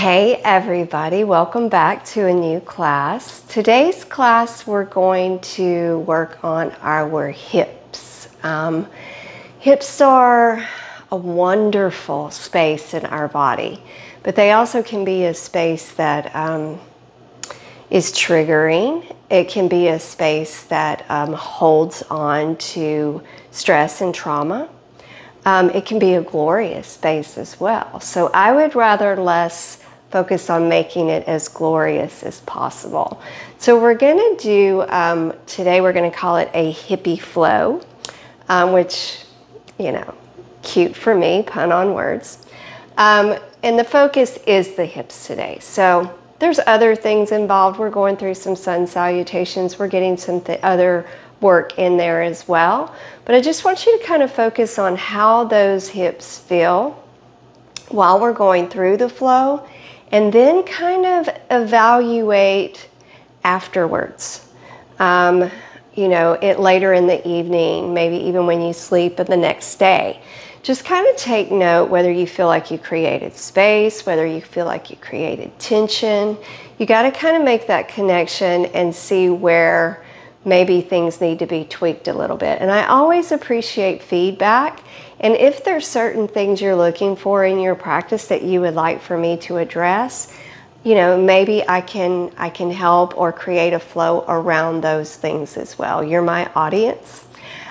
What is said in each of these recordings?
Hey everybody, welcome back to a new class. Today's class we're going to work on our hips. Hips are a wonderful space in our body, but they also can be a space that is triggering. It can be a space that holds on to stress and trauma. It can be a glorious space as well. So I would rather less focus on making it as glorious as possible. So we're going to do, today we're going to call it a hippie flow, which, you know, cute for me, pun on words. And the focus is the hips today. So there's other things involved. We're going through some sun salutations. We're getting some other work in there as well. But I just want you to kind of focus on how those hips feel while we're going through the flow, and then kind of evaluate afterwards. You know, later in the evening, maybe even when you sleep and the next day. Just kind of take note whether you feel like you created space, whether you feel like you created tension. You got to kind of make that connection and see where maybe things need to be tweaked a little bit. And I always appreciate feedback. And if there's certain things you're looking for in your practice that you would like for me to address, you know, maybe I can help or create a flow around those things as well. You're my audience.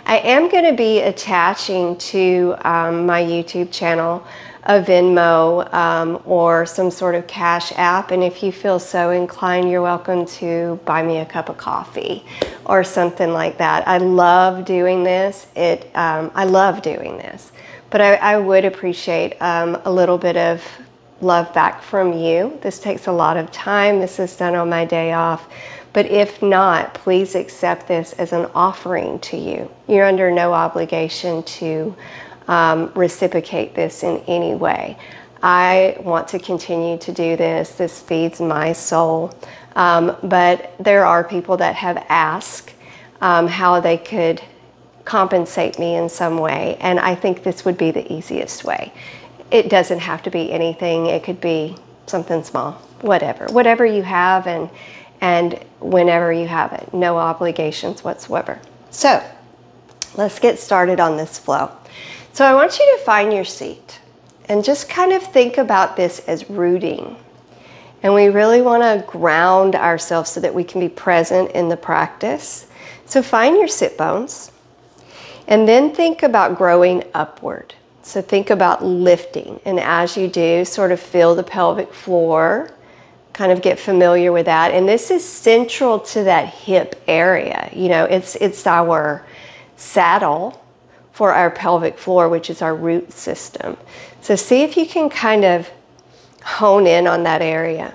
I am going to be attaching to my YouTube channel a Venmo or some sort of cash app, and if you feel so inclined, you're welcome to buy me a cup of coffee or something like that. I love doing this. I love doing this, but I would appreciate a little bit of love back from you. This takes a lot of time. This is done on my day off. But if not, please accept this as an offering to you. You're under no obligation to reciprocate this in any way. I want to continue to do this. This feeds my soul. But there are people that have asked how they could compensate me in some way, and I think this would be the easiest way. It doesn't have to be anything. It could be something small, whatever you have, and whenever you have it, no obligations whatsoever. So let's get started on this flow. So I want you to find your seat and just kind of think about this as rooting. And we really want to ground ourselves so that we can be present in the practice. So find your sit bones and then think about growing upward. So think about lifting, and as you do, sort of feel the pelvic floor, kind of get familiar with that. And this is central to that hip area. You know, it's our saddle for our pelvic floor, which is our root system. So see if you can kind of hone in on that area.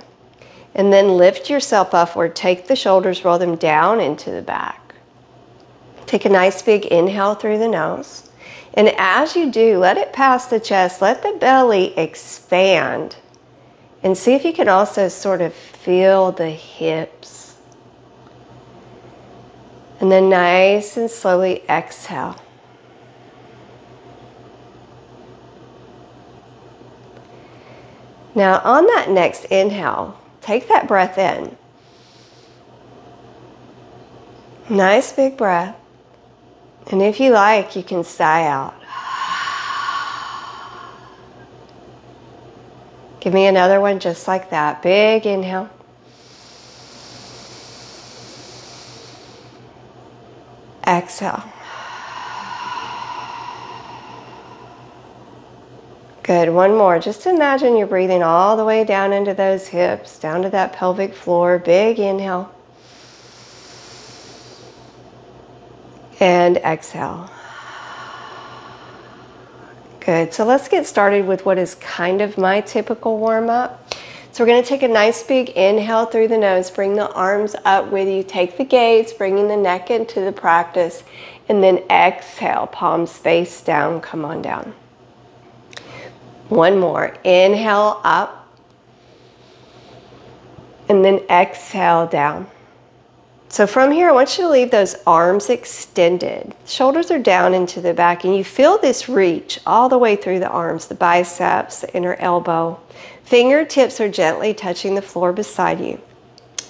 And then lift yourself upward. Take the shoulders, roll them down into the back. Take a nice big inhale through the nose. And as you do, let it pass the chest. Let the belly expand. And see if you can also sort of feel the hips. And then nice and slowly exhale. Now on that next inhale, take that breath in. Nice big breath. And if you like, you can sigh out. Give me another one just like that. Big inhale. Exhale. Good, one more. Just imagine you're breathing all the way down into those hips, down to that pelvic floor. Big inhale. And exhale. Good, so let's get started with what is kind of my typical warm-up. So we're going to take a nice big inhale through the nose, bring the arms up with you, take the gaze, bringing the neck into the practice, and then exhale, palms face down, come on down. One more, inhale up, and then exhale down. So from here, I want you to leave those arms extended. Shoulders are down into the back, and you feel this reach all the way through the arms, the biceps, the inner elbow. Fingertips are gently touching the floor beside you.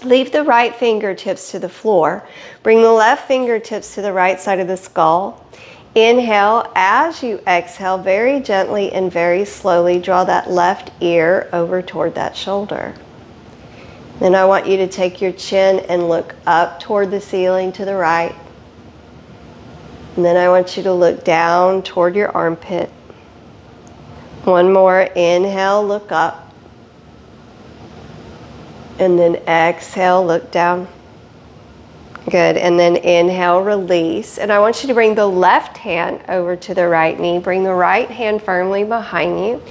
Leave the right fingertips to the floor. Bring the left fingertips to the right side of the skull. Inhale. As you exhale, very gently and very slowly draw that left ear over toward that shoulder. Then I want you to take your chin and look up toward the ceiling to the right. And then I want you to look down toward your armpit. One more. Inhale, look up. And then exhale, look down. Good. And then inhale, release. And I want you to bring the left hand over to the right knee. Bring the right hand firmly behind you.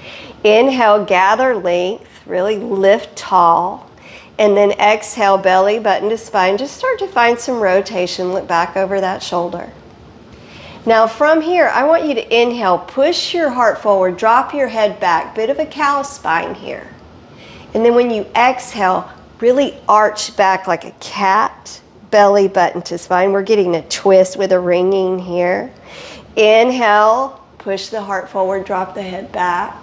Inhale, gather length, really lift tall. And then exhale, belly button to spine. Just start to find some rotation. Look back over that shoulder. Now from here, I want you to inhale, push your heart forward, drop your head back, bit of a cow spine here. And then when you exhale, really arch back like a cat, belly button to spine. We're getting a twist with a ringing here. Inhale, push the heart forward, drop the head back.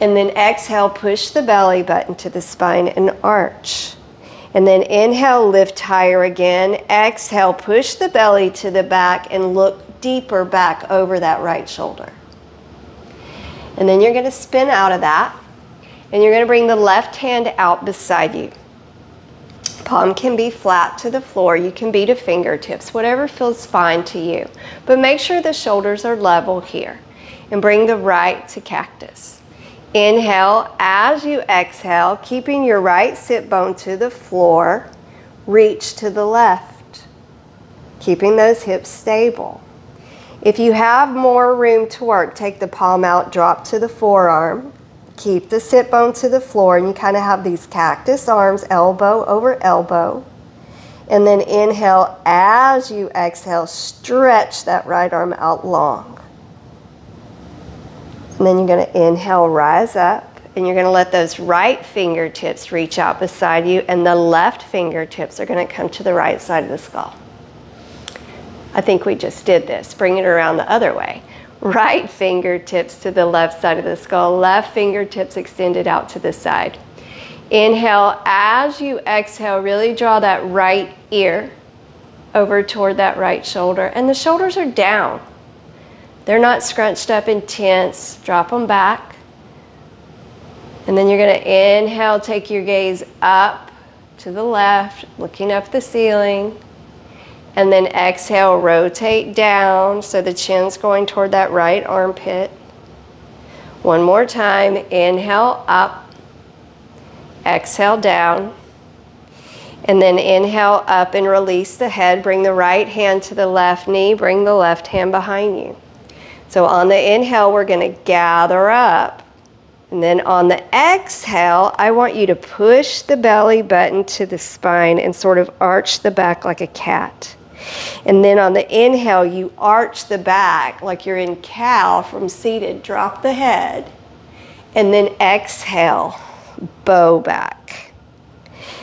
And then exhale, push the belly button to the spine and arch. And then inhale, lift higher again. Exhale, push the belly to the back and look deeper back over that right shoulder. And then you're going to spin out of that. And you're going to bring the left hand out beside you. Palm can be flat to the floor. You can be to fingertips, whatever feels fine to you. But make sure the shoulders are level here. And bring the right to cactus. Inhale. As you exhale, keeping your right sit bone to the floor, reach to the left, keeping those hips stable. If you have more room to work, take the palm out, drop to the forearm. Keep the sit bone to the floor, and you kind of have these cactus arms, elbow over elbow. And then inhale. As you exhale, stretch that right arm out long. And then you're going to inhale, rise up, and you're going to let those right fingertips reach out beside you, and the left fingertips are going to come to the right side of the skull. I think we just did this. Bring it around the other way. Right fingertips to the left side of the skull, left fingertips extended out to the side. Inhale. As you exhale, really draw that right ear over toward that right shoulder, and the shoulders are down. They're not scrunched up and tense. Drop them back. And then you're going to inhale, take your gaze up to the left, looking up the ceiling. And then exhale, rotate down so the chin's going toward that right armpit. One more time. Inhale, up. Exhale, down. And then inhale, up and release the head. Bring the right hand to the left knee. Bring the left hand behind you. So on the inhale, we're going to gather up. And then on the exhale, I want you to push the belly button to the spine and sort of arch the back like a cat. And then on the inhale, you arch the back like you're in cow from seated. Drop the head. And then exhale, bow back.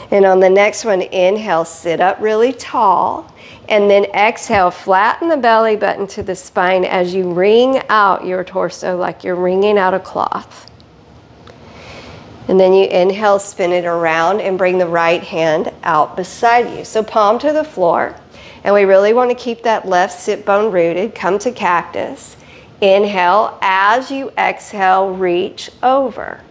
And on the next one, inhale, sit up really tall. And then exhale, flatten the belly button to the spine as you wring out your torso like you're wringing out a cloth. And then you inhale, spin it around, and bring the right hand out beside you. So palm to the floor. And we really want to keep that left sit bone rooted. Come to cactus. Inhale. As you exhale, reach over.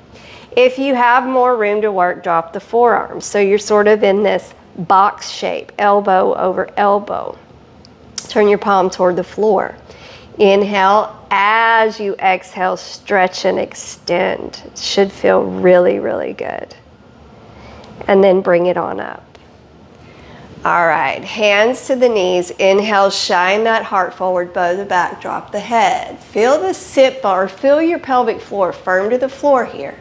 If you have more room to work, drop the forearms. So you're sort of in this box shape, elbow over elbow. Turn your palm toward the floor. Inhale. As you exhale, stretch and extend. It should feel really, really good. And then bring it on up. All right, hands to the knees. Inhale, shine that heart forward, bow the back, drop the head. Feel the sit bone, or feel your pelvic floor firm to the floor here.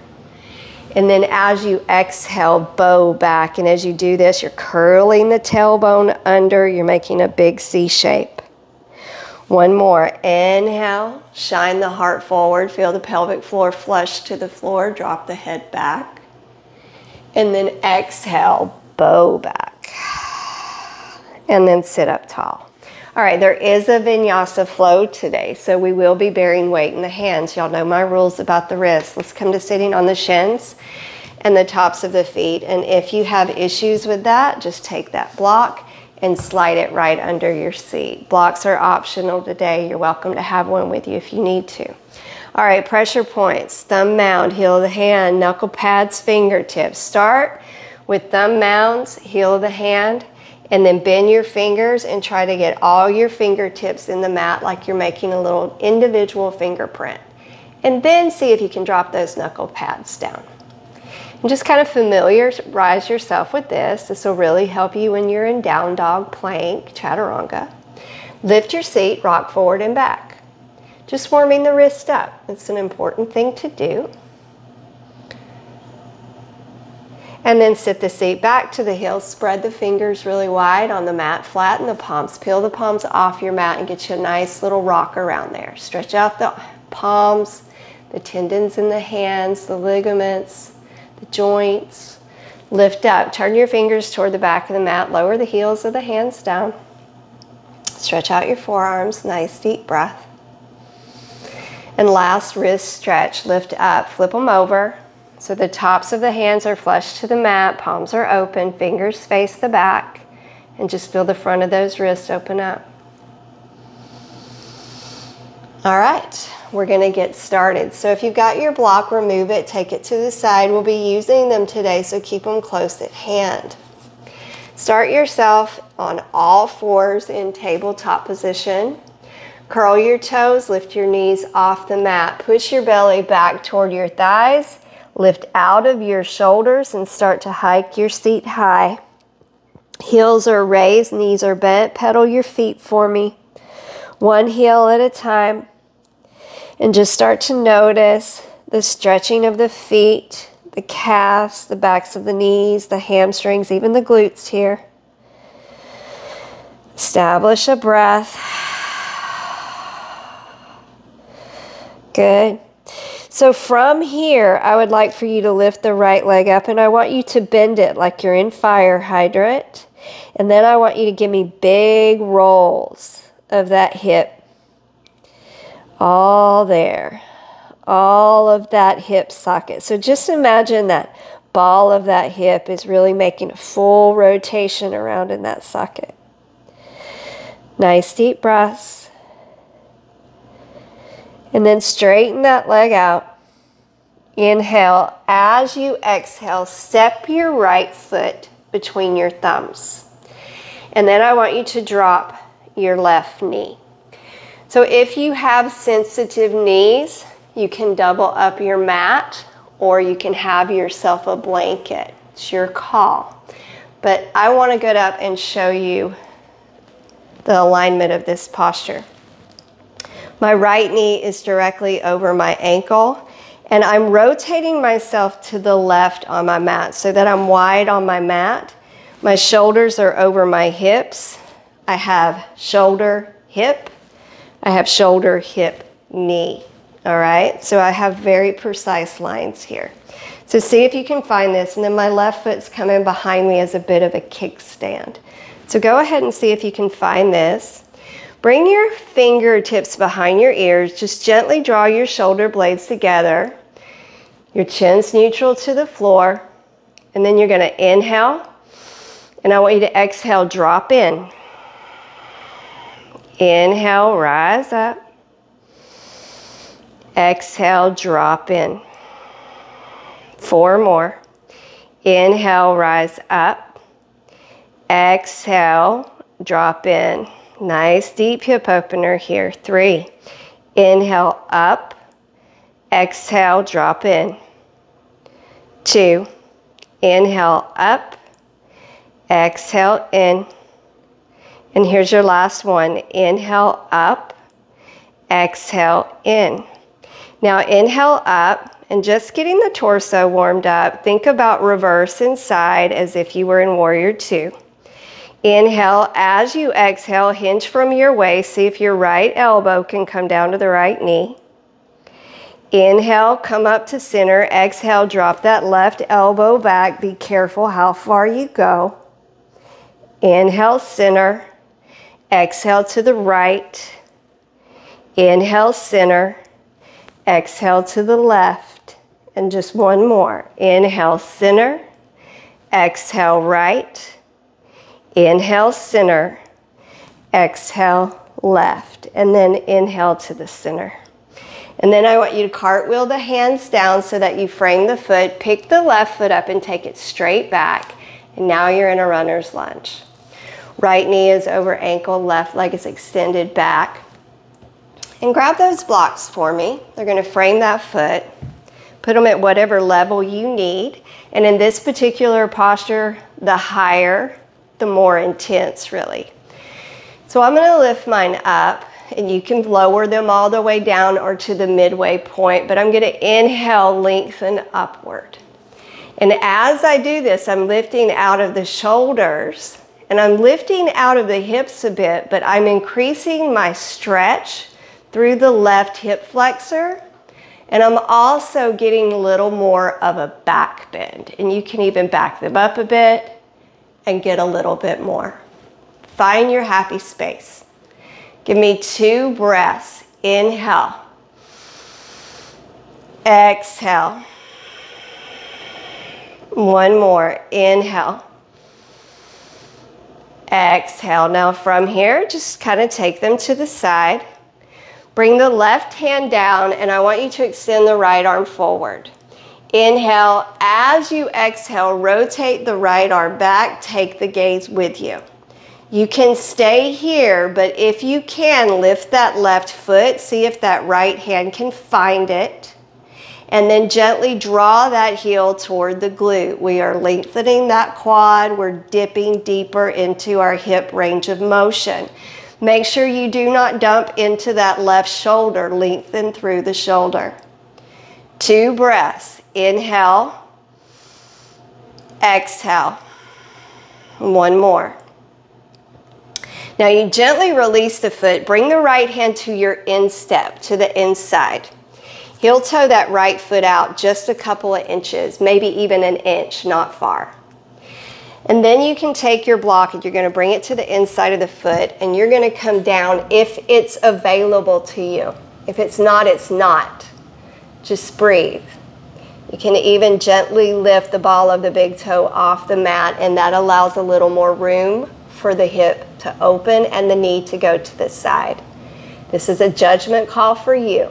And then as you exhale, bow back. And as you do this, you're curling the tailbone under. You're making a big C shape. One more. Inhale, shine the heart forward. Feel the pelvic floor flush to the floor. Drop the head back. And then exhale, bow back. and then sit up tall. All right, there is a vinyasa flow today, so we will be bearing weight in the hands. Y'all know my rules about the wrists. Let's come to sitting on the shins and the tops of the feet. And if you have issues with that, just take that block and slide it right under your seat. Blocks are optional today. You're welcome to have one with you if you need to. All right, pressure points, thumb mound, heel of the hand, knuckle pads, fingertips. Start with thumb mounds, heel of the hand, and then bend your fingers and try to get all your fingertips in the mat like you're making a little individual fingerprint. And then see if you can drop those knuckle pads down. And just kind of familiarize yourself with this. This will really help you when you're in down dog, plank, chaturanga. Lift your seat, rock forward and back. Just warming the wrist up. It's an important thing to do. And then sit the seat back to the heels. Spread the fingers really wide on the mat. Flatten the palms. Peel the palms off your mat and get you a nice little rock around there. Stretch out the palms, the tendons in the hands, the ligaments, the joints. Lift up. Turn your fingers toward the back of the mat. Lower the heels of the hands down. Stretch out your forearms. Nice deep breath. And last wrist stretch. Lift up. Flip them over. So the tops of the hands are flush to the mat, palms are open, fingers face the back, and just feel the front of those wrists open up. All right, we're gonna get started. So if you've got your block, remove it, take it to the side. We'll be using them today, so keep them close at hand. Start yourself on all fours in tabletop position. Curl your toes, lift your knees off the mat. Push your belly back toward your thighs. Lift out of your shoulders and start to hike your seat high. Heels are raised, knees are bent. Pedal your feet for me, one heel at a time. And just start to notice the stretching of the feet, the calves, the backs of the knees, the hamstrings, even the glutes here. Establish a breath. Good. So from here, I would like for you to lift the right leg up, and I want you to bend it like you're in fire hydrant. And then I want you to give me big rolls of that hip. All there. All of that hip socket. So just imagine that ball of that hip is really making a full rotation around in that socket. Nice deep breaths. And then straighten that leg out. Inhale. As you exhale, step your right foot between your thumbs. And then I want you to drop your left knee. So if you have sensitive knees, you can double up your mat, or you can have yourself a blanket. It's your call. But I want to get up and show you the alignment of this posture. My right knee is directly over my ankle, and I'm rotating myself to the left on my mat so that I'm wide on my mat. My shoulders are over my hips. I have shoulder, hip. I have shoulder, hip, knee. All right, so I have very precise lines here. So see if you can find this, and then my left foot's coming behind me as a bit of a kickstand. So go ahead and see if you can find this. Bring your fingertips behind your ears. Just gently draw your shoulder blades together. Your chin's neutral to the floor. And then you're going to inhale. And I want you to exhale, drop in. Inhale, rise up. Exhale, drop in. 4 more. Inhale, rise up. Exhale, drop in. Nice deep hip opener here. 3. Inhale up. Exhale, drop in. 2. Inhale up. Exhale in. And here's your last one. Inhale up. Exhale in. Now inhale up, and just getting the torso warmed up. Think about reverse and side as if you were in Warrior 2. Inhale. As you exhale, hinge from your waist. See if your right elbow can come down to the right knee. Inhale, come up to center. Exhale, drop that left elbow back. Be careful how far you go. Inhale, center. Exhale to the right. Inhale, center. Exhale to the left. And just one more. Inhale, center. Exhale, right. Inhale, center. Exhale, left. And then inhale to the center. And then I want you to cartwheel the hands down so that you frame the foot. Pick the left foot up and take it straight back. And now you're in a runner's lunge. Right knee is over ankle, left leg is extended back. And grab those blocks for me. They're going to frame that foot. Put them at whatever level you need. And in this particular posture, the higher, the more intense, really. So I'm going to lift mine up. And you can lower them all the way down or to the midway point, but I'm going to inhale, lengthen upward. And as I do this, I'm lifting out of the shoulders and I'm lifting out of the hips a bit, but I'm increasing my stretch through the left hip flexor. And I'm also getting a little more of a back bend. And you can even back them up a bit and get a little bit more. Find your happy space. Give me 2 breaths. Inhale. Exhale. One more. Inhale. Exhale. Now from here, just kind of take them to the side. Bring the left hand down, and I want you to extend the right arm forward. Inhale. As you exhale, rotate the right arm back. Take the gaze with you. You can stay here, but if you can, lift that left foot. See if that right hand can find it. And then gently draw that heel toward the glute. We are lengthening that quad. We're dipping deeper into our hip range of motion. Make sure you do not dump into that left shoulder. Lengthen through the shoulder. 2 breaths. Inhale. Exhale. One more. Now you gently release the foot. Bring the right hand to your instep, to the inside. Heel toe that right foot out just a couple of inches, maybe even an inch, not far. And then you can take your block and you're going to bring it to the inside of the foot and you're going to come down if it's available to you. If it's not, it's not. Just breathe. You can even gently lift the ball of the big toe off the mat, and that allows a little more room for the hip to open and the knee to go to the side. This is a judgment call for you.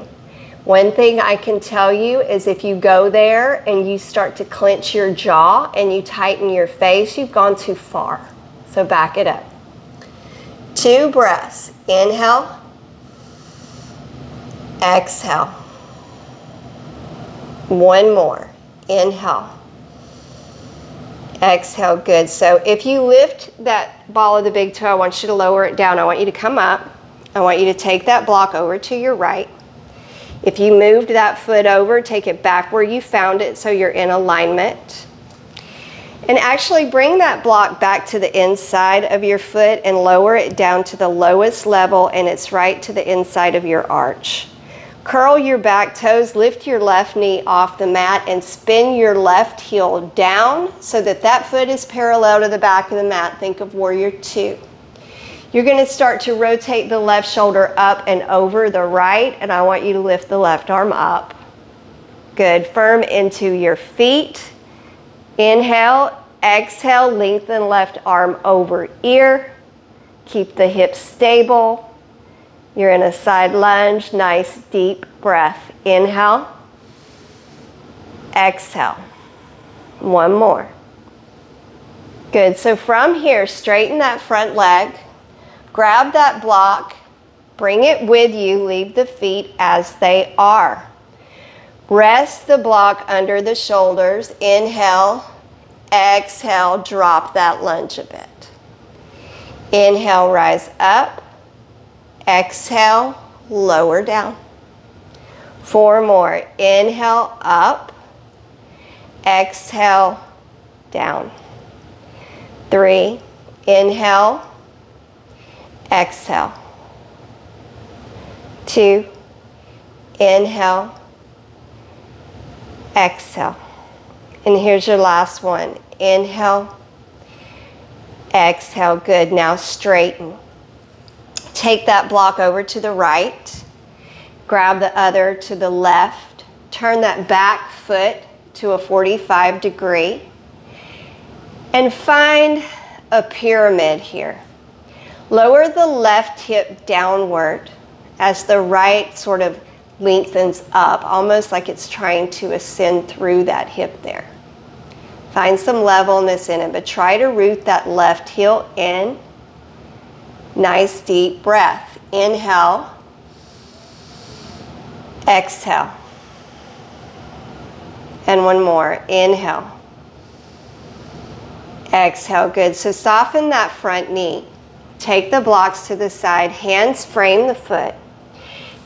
One thing I can tell you is if you go there and you start to clench your jaw and you tighten your face, you've gone too far. So back it up. 2 breaths. Inhale. Exhale. One more. Inhale. Exhale. Good. So if you lift that ball of the big toe, I want you to lower it down. I want you to come up. I want you to take that block over to your right. If you moved that foot over, take it back where you found it so you're in alignment. And actually bring that block back to the inside of your foot and lower it down to the lowest level, and it's right to the inside of your arch. Curl your back toes, lift your left knee off the mat, and spin your left heel down so that that foot is parallel to the back of the mat. Think of warrior 2. You're going to start to rotate the left shoulder up and over the right, and I want you to lift the left arm up. Good. Firm into your feet. Inhale, exhale, lengthen left arm over ear. Keep the hips stable. You're in a side lunge. Nice deep breath. Inhale. Exhale. One more. Good. So from here, straighten that front leg. Grab that block. Bring it with you. Leave the feet as they are. Rest the block under the shoulders. Inhale. Exhale. Drop that lunge a bit. Inhale, rise up. Exhale, lower down. 4 more. Inhale, up. Exhale, down. 3. Inhale. Exhale. 2. Inhale. Exhale. And here's your last one. Inhale. Exhale, good. Now straighten. Take that block over to the right. Grab the other to the left. Turn that back foot to a 45 degree. And find a pyramid here. Lower the left hip downward as the right sort of lengthens up, almost like it's trying to ascend through that hip there. Find some levelness in it, but try to root that left heel in. Nice deep breath. Inhale. Exhale. And one more. Inhale. Exhale. Good. So soften that front knee. Take the blocks to the side. Hands frame the foot.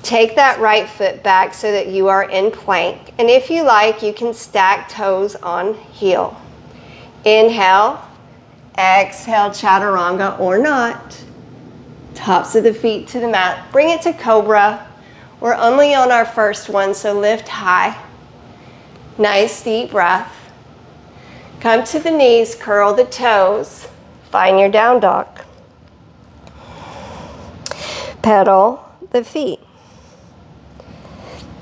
Take that right foot back so that you are in plank. And if you like, you can stack toes on heel. Inhale. Exhale, chaturanga or not. Tops of the feet to the mat. Bring it to cobra. We're only on our first one, so lift high. Nice deep breath. Come to the knees, curl the toes. Find your down dog. Pedal the feet.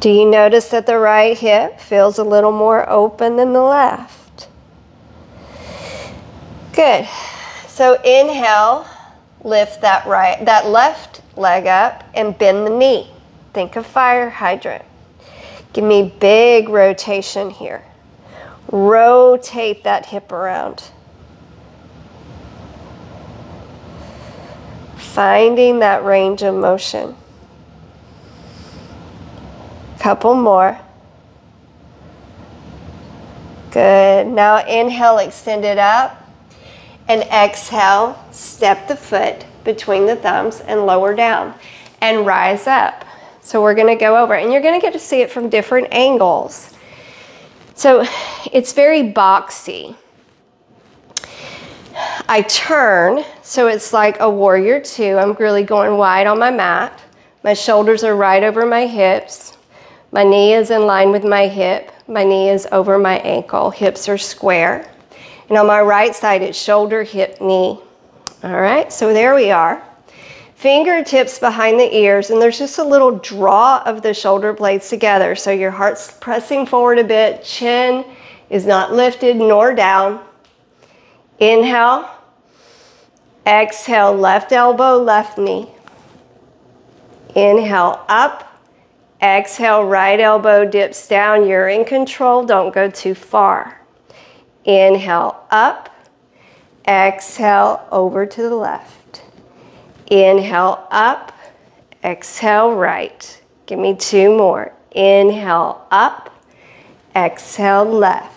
Do you notice that the right hip feels a little more open than the left? Good. So inhale, lift that left leg up and bend the knee. Think of fire hydrant. Give me big rotation here. Rotate that hip around. Finding that range of motion. Couple more. Good. Now inhale, extend it up. And exhale, step the foot between the thumbs and lower down. And rise up. So we're going to go over, and you're going to get to see it from different angles. So it's very boxy. I turn, so it's like a warrior two. I'm really going wide on my mat. My shoulders are right over my hips. My knee is in line with my hip. My knee is over my ankle. Hips are square. And on my right side, it's shoulder, hip, knee. All right, so there we are. Fingertips behind the ears, and there's just a little draw of the shoulder blades together. So your heart's pressing forward a bit. Chin is not lifted nor down. Inhale. Exhale, left elbow, left knee. Inhale, up. Exhale, right elbow dips down. You're in control. Don't go too far. Inhale, up. Exhale, over to the left. Inhale, up. Exhale, right. Give me two more. Inhale, up. Exhale, left.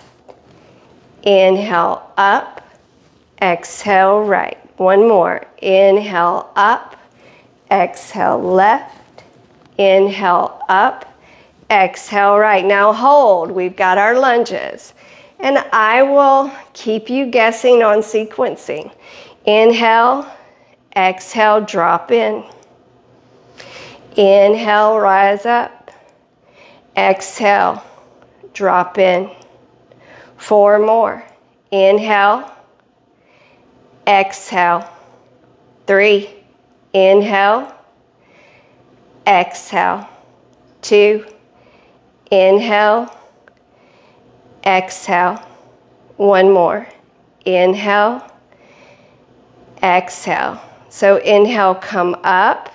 Inhale, up. Exhale, right. One more. Inhale, up. Exhale, left. Inhale, up. Exhale, right. Now hold. We've got our lunges. And I will keep you guessing on sequencing. Inhale, exhale, drop in. Inhale, rise up. Exhale, drop in. Four more. Inhale, exhale. Three. Inhale, exhale. Two. Inhale, exhale. One more. Inhale, exhale. So inhale, come up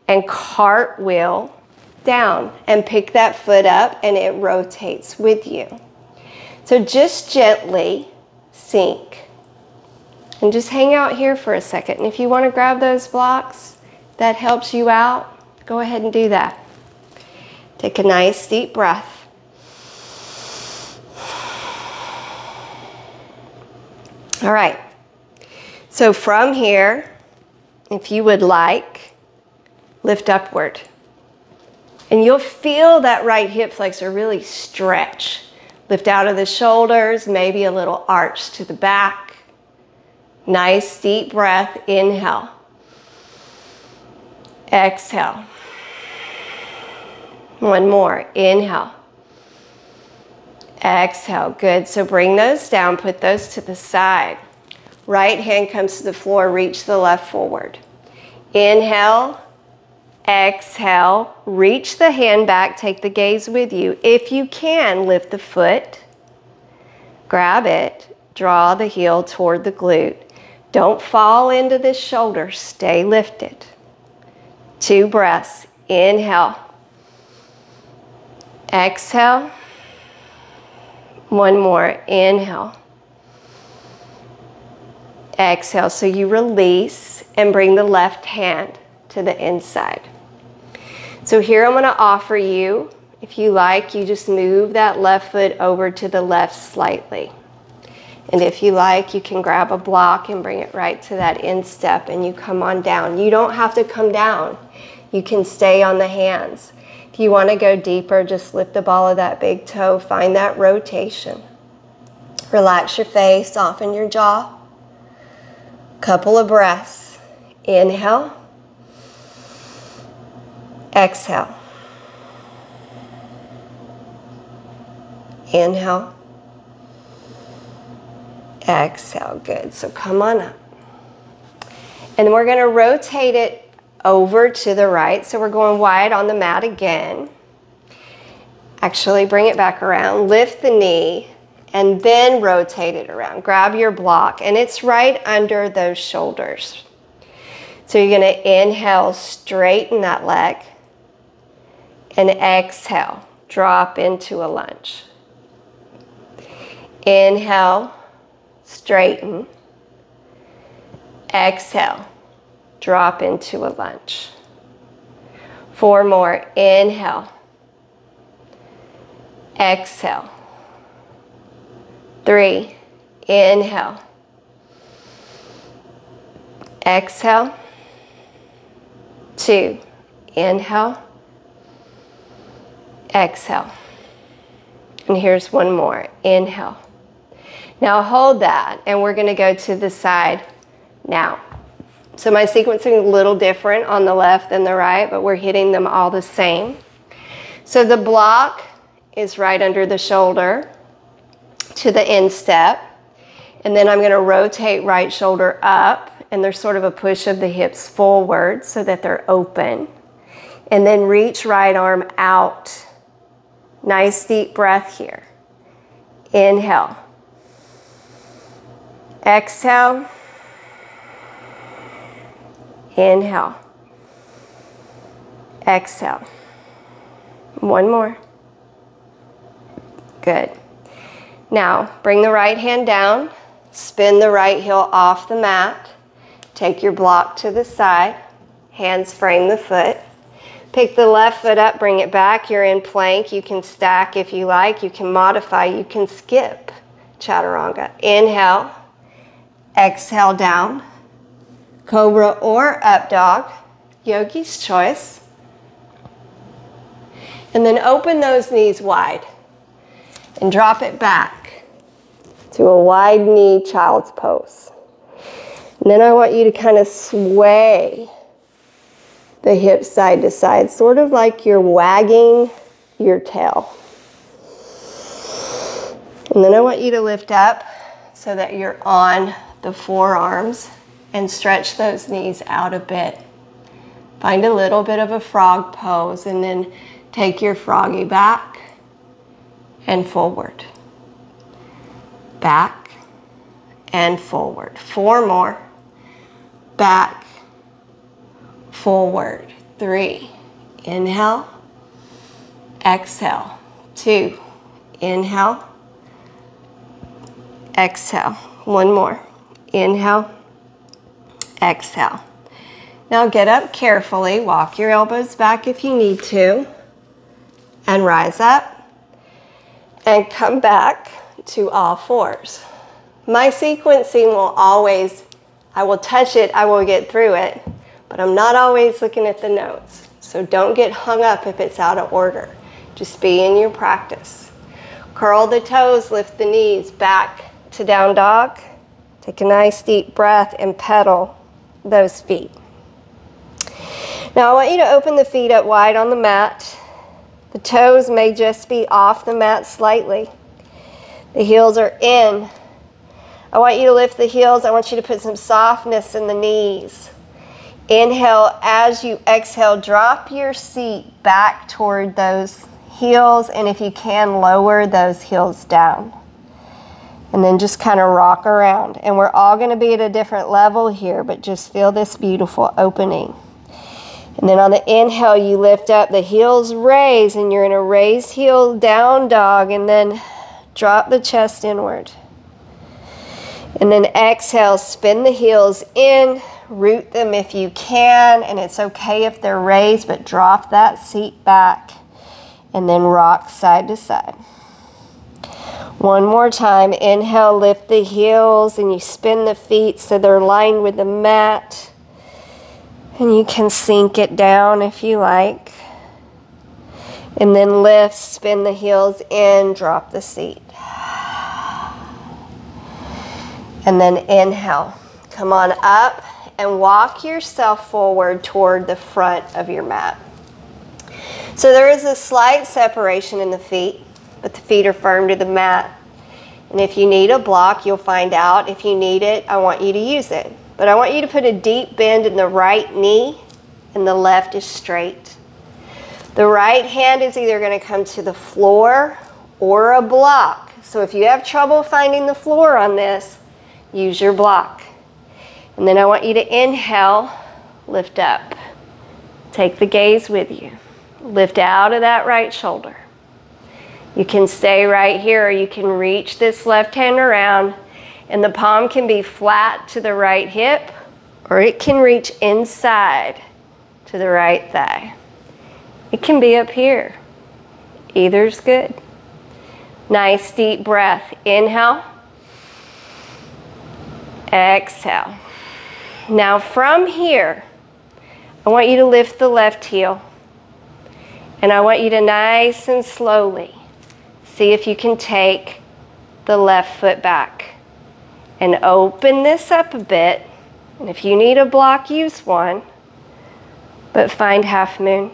and cartwheel down and pick that foot up and it rotates with you. So just gently sink and just hang out here for a second. And if you want to grab those blocks, that helps you out, go ahead and do that. Take a nice deep breath. All right, so from here, if you would like, lift upward. And you'll feel that right hip flexor really stretch. Lift out of the shoulders, maybe a little arch to the back. Nice deep breath, inhale. Exhale. One more, inhale. Exhale, good. So bring those down, put those to the side. Right hand comes to the floor, reach the left forward. Inhale, exhale, reach the hand back, take the gaze with you. If you can, lift the foot, grab it, draw the heel toward the glute. Don't fall into this shoulder, stay lifted. 2 breaths, inhale, exhale, 1 more, inhale, exhale. So you release and bring the left hand to the inside. So here I'm going to offer you, if you like, you just move that left foot over to the left slightly. And if you like, you can grab a block and bring it right to that instep and you come on down. You don't have to come down. You can stay on the hands. If you want to go deeper, just lift the ball of that big toe. Find that rotation. Relax your face, soften your jaw. Couple of breaths. Inhale. Exhale. Inhale. Exhale. Good. So come on up. And then we're going to rotate it over to the right. So we're going wide on the mat again. Actually, bring it back around. Lift the knee and then rotate it around. Grab your block and it's right under those shoulders. So you're going to inhale, straighten that leg. And exhale, drop into a lunge. Inhale, straighten. Exhale, drop into a lunge. 4 more. Inhale. Exhale. 3. Inhale. Exhale. 2. Inhale. Exhale. And here's 1 more. Inhale. Now hold that, and we're going to go to the side now. So my sequencing is a little different on the left than the right, but we're hitting them all the same. So the block is right under the shoulder to the instep, and then I'm going to rotate right shoulder up, and there's sort of a push of the hips forward so that they're open, and then reach right arm out. Nice deep breath here. Inhale. Exhale. Inhale. Exhale. 1 more. Good. Now, bring the right hand down. Spin the right heel off the mat. Take your block to the side. Hands frame the foot. Pick the left foot up, bring it back. You're in plank. You can stack if you like. You can modify. You can skip chaturanga. Inhale. Exhale down. Cobra or up dog. Yogi's choice. And then open those knees wide. And drop it back to a wide knee child's pose. And then I want you to kind of sway the hips side to side, sort of like you're wagging your tail. And then I want you to lift up so that you're on the forearms and stretch those knees out a bit. Find a little bit of a frog pose and then take your froggy back and forward. Back and forward. 4 more. Back, forward. 3. Inhale. Exhale. 2. Inhale. Exhale. 1 more. Inhale. Exhale. Now get up carefully. Walk your elbows back if you need to. And rise up. And come back to all fours. My sequencing will always, I will touch it, I will get through it, but I'm not always looking at the notes. So don't get hung up if it's out of order. Just be in your practice. Curl the toes, lift the knees back to down dog. Take a nice deep breath and pedal those feet. Now I want you to open the feet up wide on the mat. The toes may just be off the mat slightly. The heels are in. I want you to lift the heels. I want you to put some softness in the knees. Inhale. As you exhale, drop your seat back toward those heels, and if you can, lower those heels down. And then just kind of rock around. And we're all going to be at a different level here, but just feel this beautiful opening. And then on the inhale, you lift up, the heels raise, and you're in a raised heel down dog, and then drop the chest inward. And then exhale, spin the heels in, root them if you can, and it's okay if they're raised, but drop that seat back, and then rock side to side. One more time. Inhale, lift the heels, and you spin the feet so they're lined with the mat. And you can sink it down if you like. And then lift, spin the heels in, drop the seat. And then inhale. Come on up and walk yourself forward toward the front of your mat. So there is a slight separation in the feet, but the feet are firm to the mat. And if you need a block, you'll find out. If you need it, I want you to use it. But I want you to put a deep bend in the right knee, and the left is straight. The right hand is either going to come to the floor or a block. So if you have trouble finding the floor on this, use your block. And then I want you to inhale, lift up. Take the gaze with you. Lift out of that right shoulder. You can stay right here, or you can reach this left hand around, and the palm can be flat to the right hip, or it can reach inside to the right thigh. It can be up here. Either's good. Nice deep breath. Inhale. Exhale. Now from here, I want you to lift the left heel. And I want you to nice and slowly see if you can take the left foot back and open this up a bit. And if you need a block, use one, but find half moon.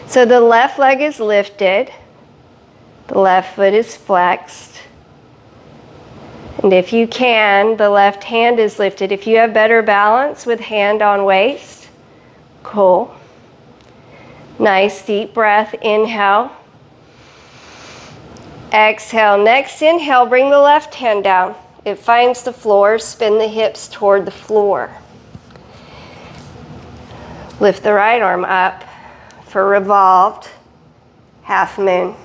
So the left leg is lifted, the left foot is flexed, and if you can, the left hand is lifted. If you have better balance with hand on waist, cool. Nice deep breath. Inhale. Exhale. Next inhale, bring the left hand down. It finds the floor. Spin the hips toward the floor. Lift the right arm up for revolved half moon.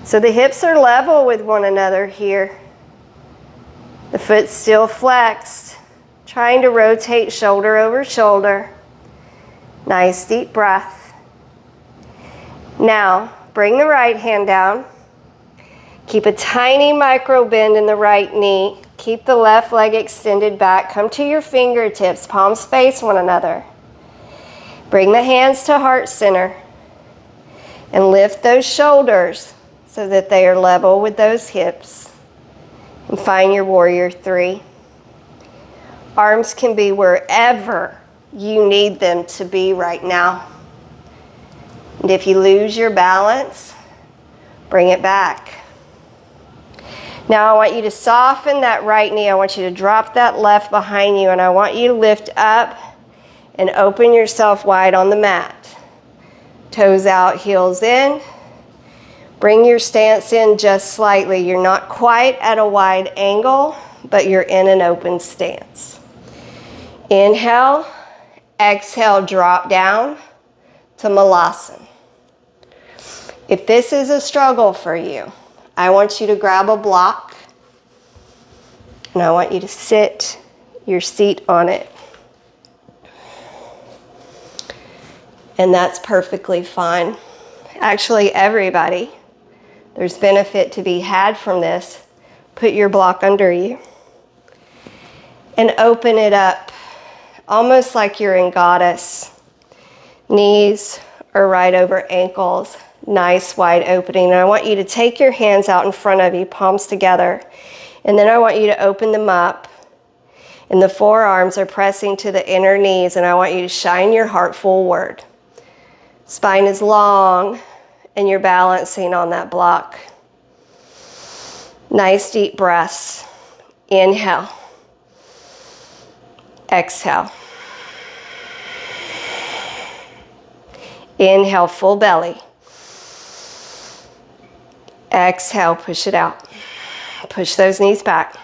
So the hips are level with one another here. The foot's still flexed, trying to rotate shoulder over shoulder. Nice deep breath. Now, bring the right hand down. Keep a tiny micro bend in the right knee. Keep the left leg extended back. Come to your fingertips, palms face one another. Bring the hands to heart center and lift those shoulders so that they are level with those hips. And find your warrior three. Arms can be wherever you need them to be right now. And if you lose your balance, bring it back. Now I want you to soften that right knee. I want you to drop that left behind you, and I want you to lift up and open yourself wide on the mat. Toes out, heels in. Bring your stance in just slightly. You're not quite at a wide angle, but you're in an open stance. Inhale, exhale, drop down to Malasana. If this is a struggle for you, I want you to grab a block, and I want you to sit your seat on it. And that's perfectly fine. Actually, everybody, there's benefit to be had from this. Put your block under you and open it up, almost like you're in goddess. Knees are right over ankles. Nice wide opening. And I want you to take your hands out in front of you, palms together. And then I want you to open them up. And the forearms are pressing to the inner knees. And I want you to shine your heart forward. Spine is long, and you're balancing on that block. Nice deep breaths. Inhale. Exhale. Inhale, full belly. Exhale, push it out. Push those knees back.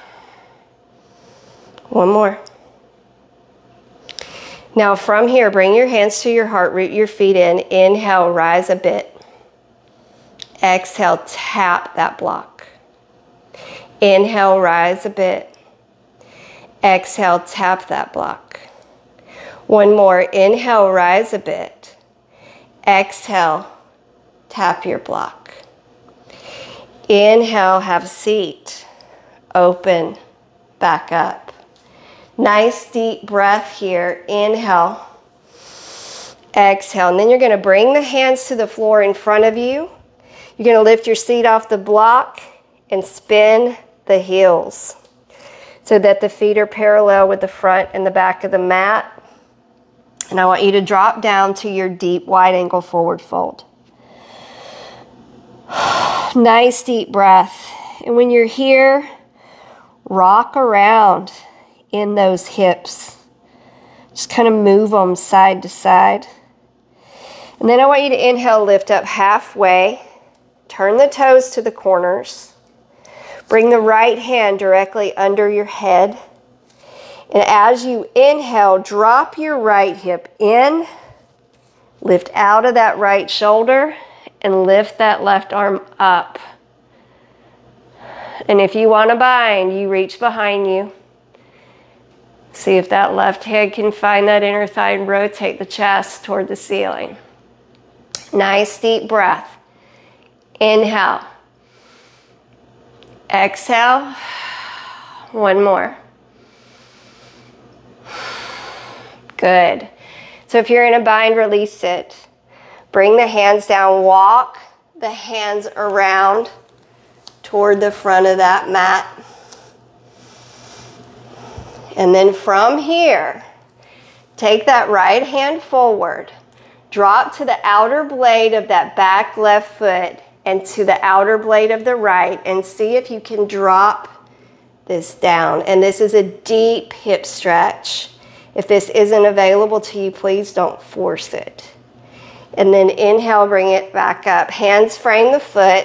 One more. Now from here, bring your hands to your heart, root your feet in. Inhale, rise a bit. Exhale, tap that block. Inhale, rise a bit. Exhale, tap that block. One more. Inhale, rise a bit. Exhale, tap your block. Inhale, have a seat. Open, back up. Nice deep breath here. Inhale, exhale. And then you're going to bring the hands to the floor in front of you. You're going to lift your seat off the block and spin the heels so that the feet are parallel with the front and the back of the mat. And I want you to drop down to your deep wide angle forward fold. Nice deep breath. And when you're here, rock around in those hips. Just kind of move them side to side. And then I want you to inhale, lift up halfway. Turn the toes to the corners. Bring the right hand directly under your head. And as you inhale, drop your right hip in. Lift out of that right shoulder and lift that left arm up. And if you want to bind, you reach behind you. See if that left head can find that inner thigh and rotate the chest toward the ceiling. Nice deep breath. Inhale. Exhale. One more. Good. So if you're in a bind, release it. Bring the hands down. Walk the hands around toward the front of that mat. And then from here, take that right hand forward. Drop to the outer blade of that back left foot and to the outer blade of the right, and see if you can drop this down. And this is a deep hip stretch. If this isn't available to you, please don't force it. And then inhale, bring it back up. Hands frame the foot.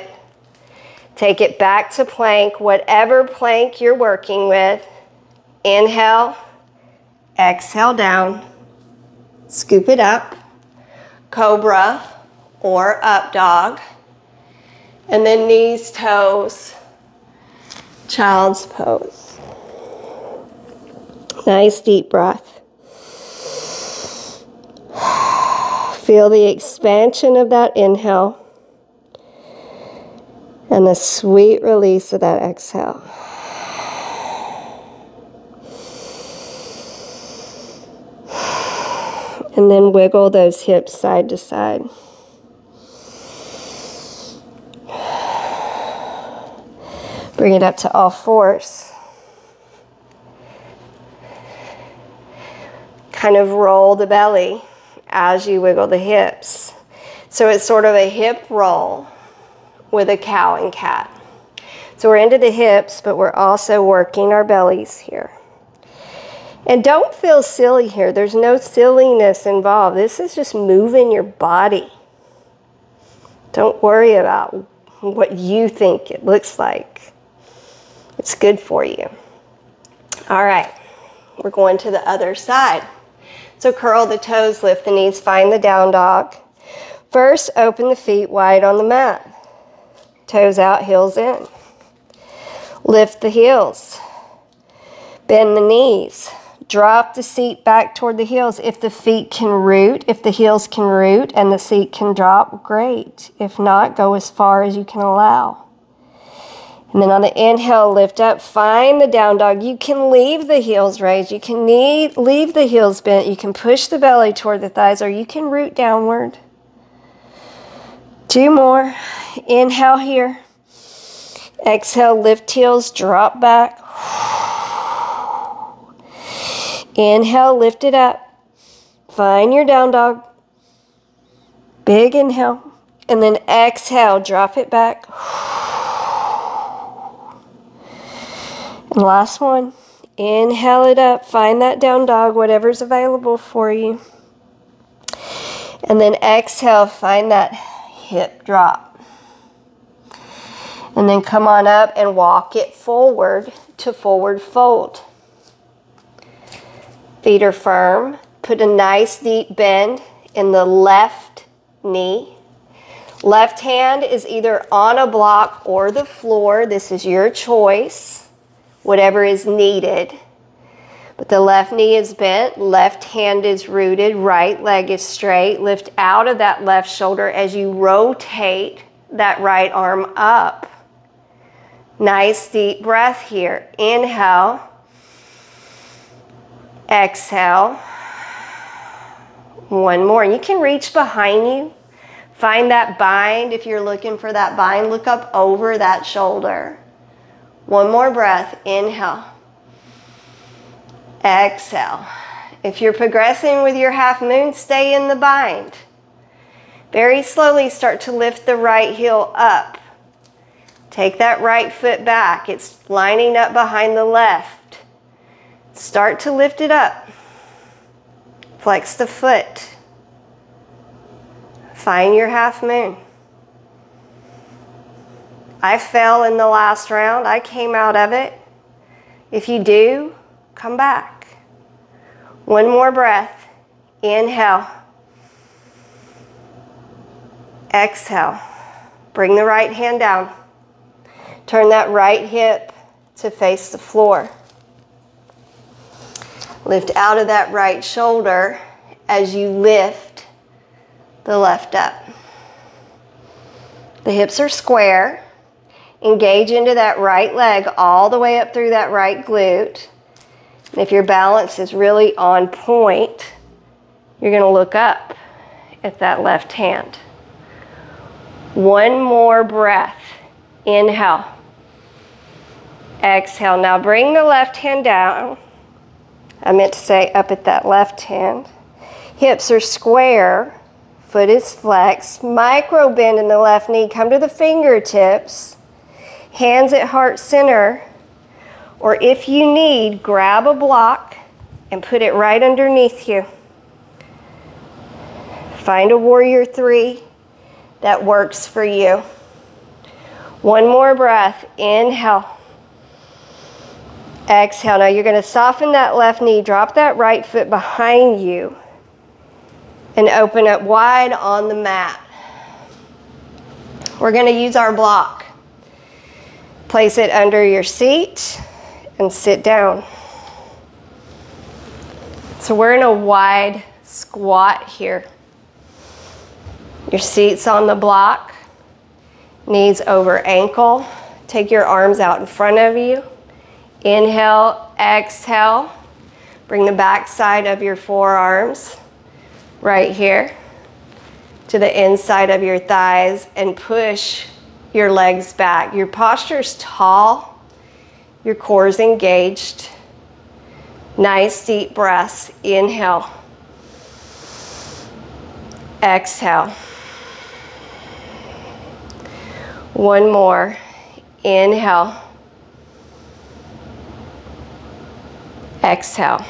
Take it back to plank, whatever plank you're working with. Inhale, exhale down. Scoop it up. Cobra or up dog. And then knees, toes, child's pose. Nice deep breath. Feel the expansion of that inhale and the sweet release of that exhale. And then wiggle those hips side to side. Bring it up to all fours. Kind of roll the belly as you wiggle the hips. So it's sort of a hip roll with a cow and cat. So we're into the hips, but we're also working our bellies here. And don't feel silly here. There's no silliness involved. This is just moving your body. Don't worry about what you think it looks like. It's good for you. All right, we're going to the other side. So curl the toes, lift the knees, find the down dog. First, open the feet wide on the mat. Toes out, heels in. Lift the heels. Bend the knees. Drop the seat back toward the heels. If the feet can root, if the heels can root and the seat can drop, great. If not, go as far as you can allow. And then on the inhale, lift up, find the down dog. You can leave the heels raised. You can leave the heels bent. You can push the belly toward the thighs, or you can root downward. 2 more. Inhale here. Exhale, lift heels, drop back. Inhale, lift it up. Find your down dog. Big inhale. And then exhale, drop it back. And last one. Inhale it up. Find that down dog, whatever's available for you. And then exhale, find that hip drop. And then come on up and walk it forward to forward fold. Feet are firm. Put a nice deep bend in the left knee. Left hand is either on a block or the floor. This is your choice, whatever is needed. But the left knee is bent, left hand is rooted, right leg is straight. Lift out of that left shoulder as you rotate that right arm up. Nice deep breath here. Inhale. Exhale. One more. You can reach behind you. Find that bind. If you're looking for that bind, look up over that shoulder. One more breath. Inhale. Exhale. If you're progressing with your half moon, stay in the bind. Very slowly start to lift the right heel up. Take that right foot back. It's lining up behind the left. Start to lift it up. Flex the foot. Find your half moon. I fell in the last round. I came out of it. If you do, come back. One more breath. Inhale. Exhale. Bring the right hand down. Turn that right hip to face the floor. Lift out of that right shoulder as you lift the left up. The hips are square. Engage into that right leg all the way up through that right glute. And if your balance is really on point, you're going to look up at that left hand. One more breath. Inhale. Exhale. Now bring the left hand down. I meant to say up at that left hand. Hips are square. Foot is flexed. Micro bend in the left knee. Come to the fingertips. Hands at heart center. Or if you need, grab a block and put it right underneath you. Find a warrior three that works for you. One more breath. Inhale. Exhale. Now you're going to soften that left knee. Drop that right foot behind you. And open up wide on the mat. We're going to use our block. Place it under your seat and sit down. So we're in a wide squat here. Your seat's on the block. Knees over ankle. Take your arms out in front of you. Inhale, exhale. Bring the back side of your forearms right here to the inside of your thighs and push your legs back. Your posture's tall. Your core's engaged. Nice deep breaths. Inhale. Exhale. One more. Inhale. Exhale.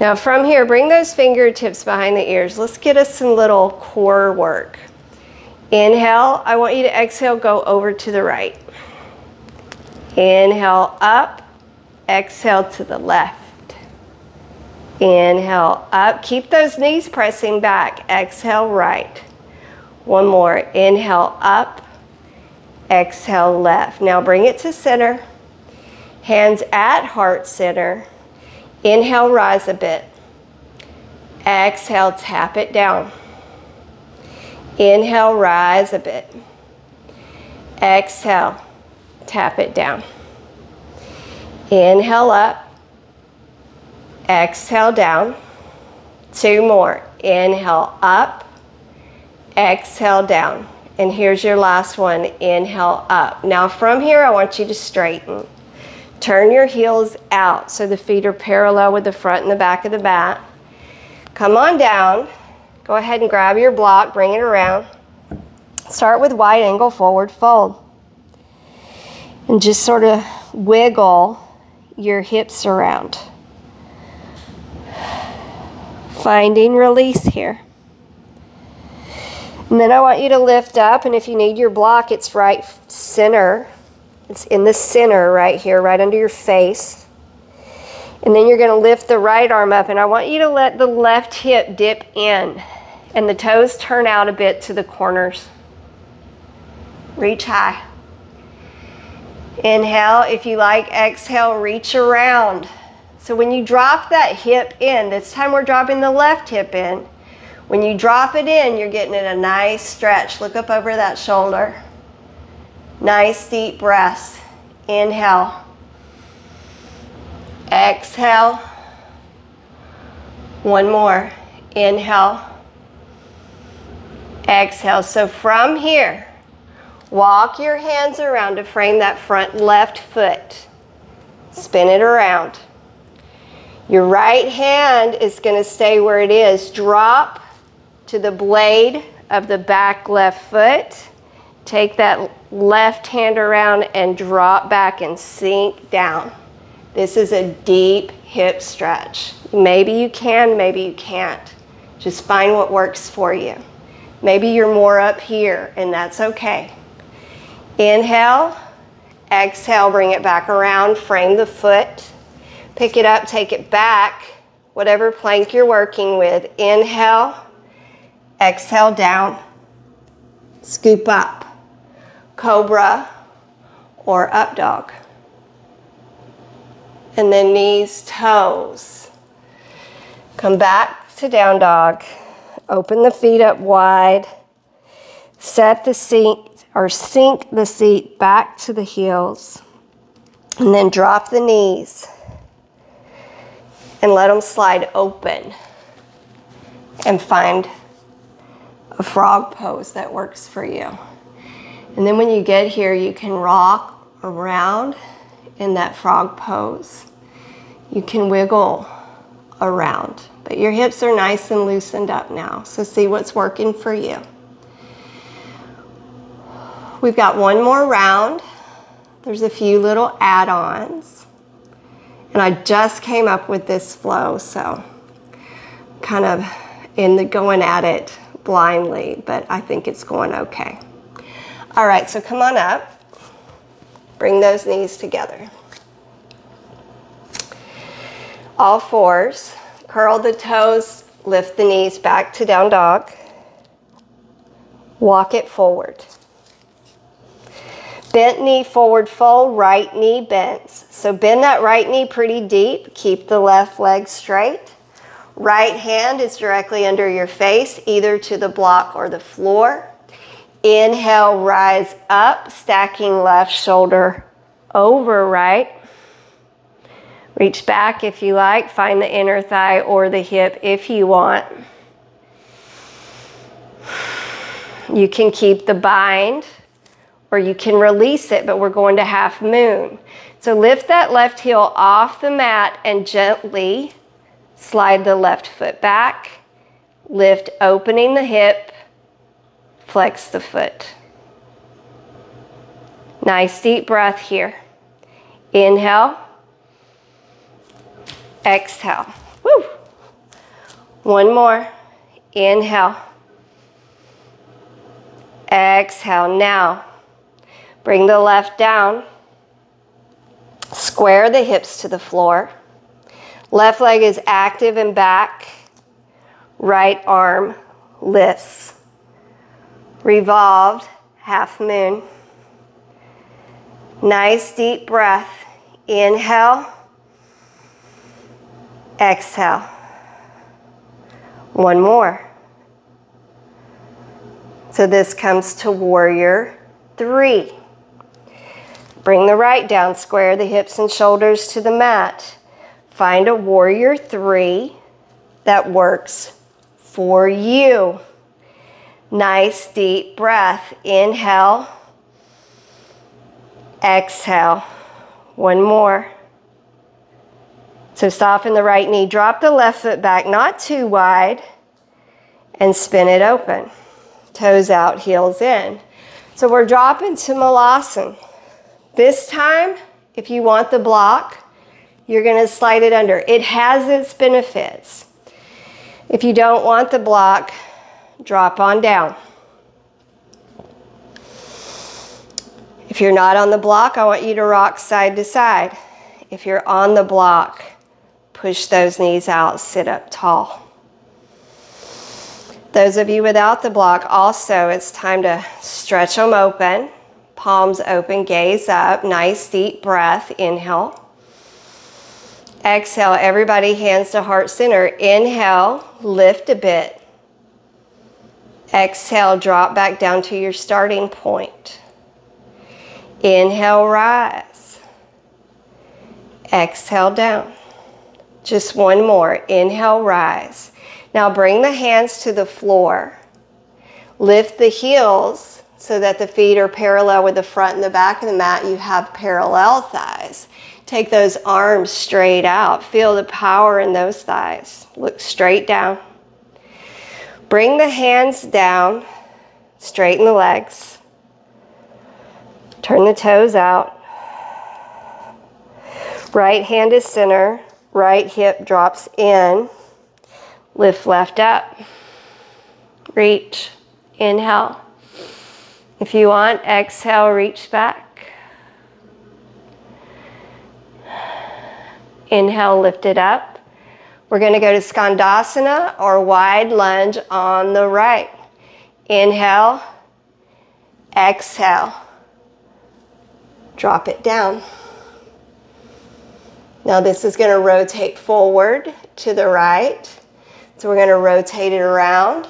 Now from here, bring those fingertips behind the ears. Let's get us some little core work. Inhale. I want you to exhale, go over to the right. Inhale up. Exhale to the left. Inhale up. Keep those knees pressing back. Exhale right. One more. Inhale up. Exhale left. Now bring it to center. Hands at heart center. Inhale, rise a bit. Exhale, tap it down. Inhale, rise a bit. Exhale, tap it down. Inhale up. Exhale down. Two more. Inhale up. Exhale down. And here's your last one. Inhale up. Now from here, I want you to straighten. Turn your heels out so the feet are parallel with the front and the back of the mat. Come on down. Go ahead and grab your block, bring it around. Start with wide angle forward fold. And just sort of wiggle your hips around. Finding release here. And then I want you to lift up, and if you need your block, it's right center. It's in the center right here, right under your face. And then you're going to lift the right arm up, and I want you to let the left hip dip in and the toes turn out a bit to the corners. Reach high. Inhale, if you like. Exhale, reach around. So when you drop that hip in, this time we're dropping the left hip in. When you drop it in, you're getting it a nice stretch. Look up over that shoulder. Nice deep breaths. Inhale. Exhale. One more. Inhale. Exhale. So from here, walk your hands around to frame that front left foot. Spin it around. Your right hand is going to stay where it is. Drop to the blade of the back left foot. Take that left hand around and drop back and sink down. This is a deep hip stretch. Maybe you can, maybe you can't. Just find what works for you. Maybe you're more up here, and that's okay. Inhale, exhale, bring it back around, frame the foot. Pick it up, take it back, whatever plank you're working with. Inhale, exhale down, scoop up, cobra or up dog. And then knees, toes. Come back to down dog. Open the feet up wide. Set the seat or sink the seat back to the heels. And then drop the knees. And let them slide open. And find a frog pose that works for you. And then when you get here, you can rock around in that frog pose. You can wiggle around, but your hips are nice and loosened up now. So see what's working for you. We've got one more round. There's a few little add-ons. And I just came up with this flow, so kind of going at it blindly, but I think it's going okay. All right, so come on up. Bring those knees together. All fours. Curl the toes, lift the knees back to down dog. Walk it forward. Bent knee forward fold, right knee bends. So bend that right knee pretty deep. Keep the left leg straight. Right hand is directly under your face, either to the block or the floor. Inhale, rise up, stacking left shoulder over right. Reach back if you like. Find the inner thigh or the hip if you want. You can keep the bind or you can release it, but we're going to half moon. So lift that left heel off the mat and gently slide the left foot back. Lift, opening the hip. Flex the foot. Nice deep breath here. Inhale. Exhale. Woo. One more. Inhale. Exhale. Now, bring the left down. Square the hips to the floor. Left leg is active and back. Right arm lifts. Revolved, half moon. Nice deep breath. Inhale. Exhale. One more. So this comes to warrior 3. Bring the right down, square the hips and shoulders to the mat. Find a warrior 3 that works for you. Nice deep breath. Inhale. Exhale. One more. So soften the right knee. Drop the left foot back, not too wide, and spin it open. Toes out, heels in. So we're dropping to Malasana. This time, if you want the block, you're going to slide it under. It has its benefits. If you don't want the block, drop on down. If you're not on the block, I want you to rock side to side. If you're on the block, push those knees out, sit up tall. Those of you without the block, also, it's time to stretch them open. Palms open, gaze up, nice deep breath, inhale. Exhale, everybody hands to heart center. Inhale, lift a bit. Exhale, drop back down to your starting point. Inhale, rise. Exhale, down. Just one more. Inhale, rise. Now bring the hands to the floor. Lift the heels so that the feet are parallel with the front and the back of the mat. You have parallel thighs. Take those arms straight out. Feel the power in those thighs. Look straight down. Bring the hands down. Straighten the legs. Turn the toes out. Right hand is center. Right hip drops in. Lift left up. Reach. Inhale. If you want, exhale, reach back. Inhale, lift it up. We're going to go to Skandasana or wide lunge on the right. Inhale. Exhale. Drop it down. Now this is going to rotate forward to the right. So we're going to rotate it around.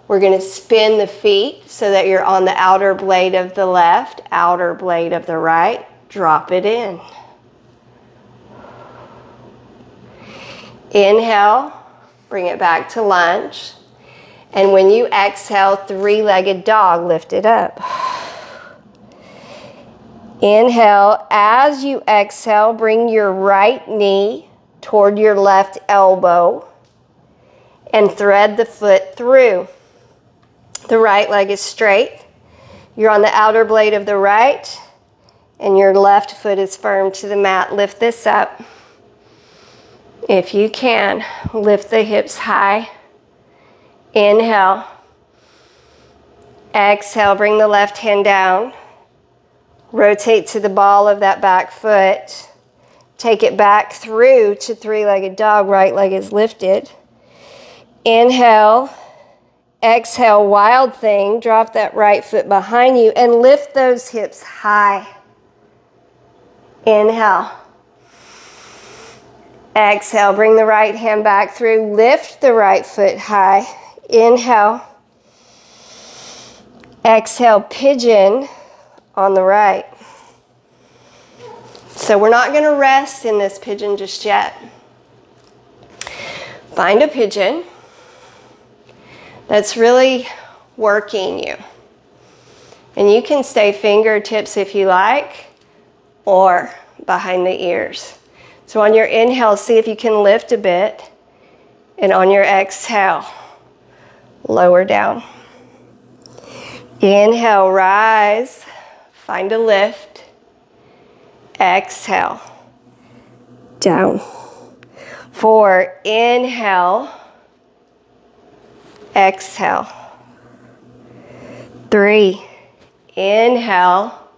We're going to spin the feet so that you're on the outer blade of the left, outer blade of the right. Drop it in. Inhale, bring it back to lunge. And when you exhale, three-legged dog, lift it up. Inhale, as you exhale, bring your right knee toward your left elbow and thread the foot through. The right leg is straight. You're on the outer blade of the right and your left foot is firm to the mat. Lift this up. If you can, lift the hips high. Inhale. Exhale, bring the left hand down. Rotate to the ball of that back foot. Take it back through to three-legged dog. Right leg is lifted. Inhale. Exhale, wild thing. Drop that right foot behind you and lift those hips high. Inhale. Exhale, bring the right hand back through. Lift the right foot high. Inhale. Exhale, pigeon on the right. So we're not going to rest in this pigeon just yet. Find a pigeon that's really working you. And you can stay fingertips if you like, or behind the ears. So on your inhale, see if you can lift a bit. And on your exhale, lower down. Inhale, rise. Find a lift. Exhale, down. 4, inhale. Exhale. 3, inhale.